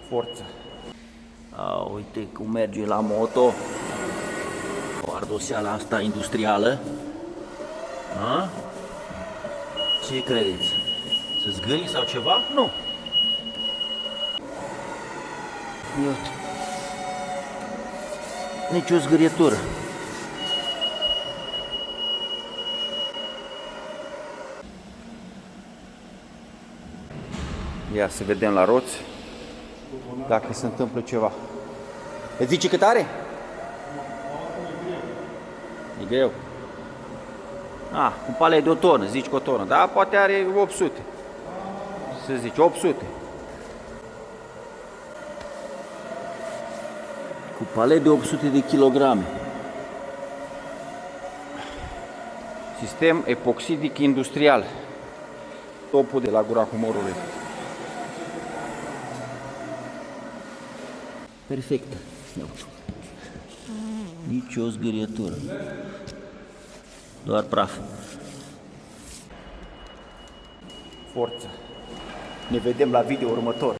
Forță. Uite cum merge la moto. O ardoseală asta industrială. A? Ce credeți? Să zgârie sau ceva? Nu. Iată. Nici o zgârietură. Ia să vedem la roți dacă se întâmplă ceva. Îți zice cât are? E greu. Un palet de o tonă, zici că o tonă. Da, poate are 800. Să zici, 800. Cu palet de 800 de kilograme. Sistem epoxidic industrial. Topul de la Gura Humorului. Perfectă. Nici o zgârietură. Doar praf. Forță. Ne vedem la video următor.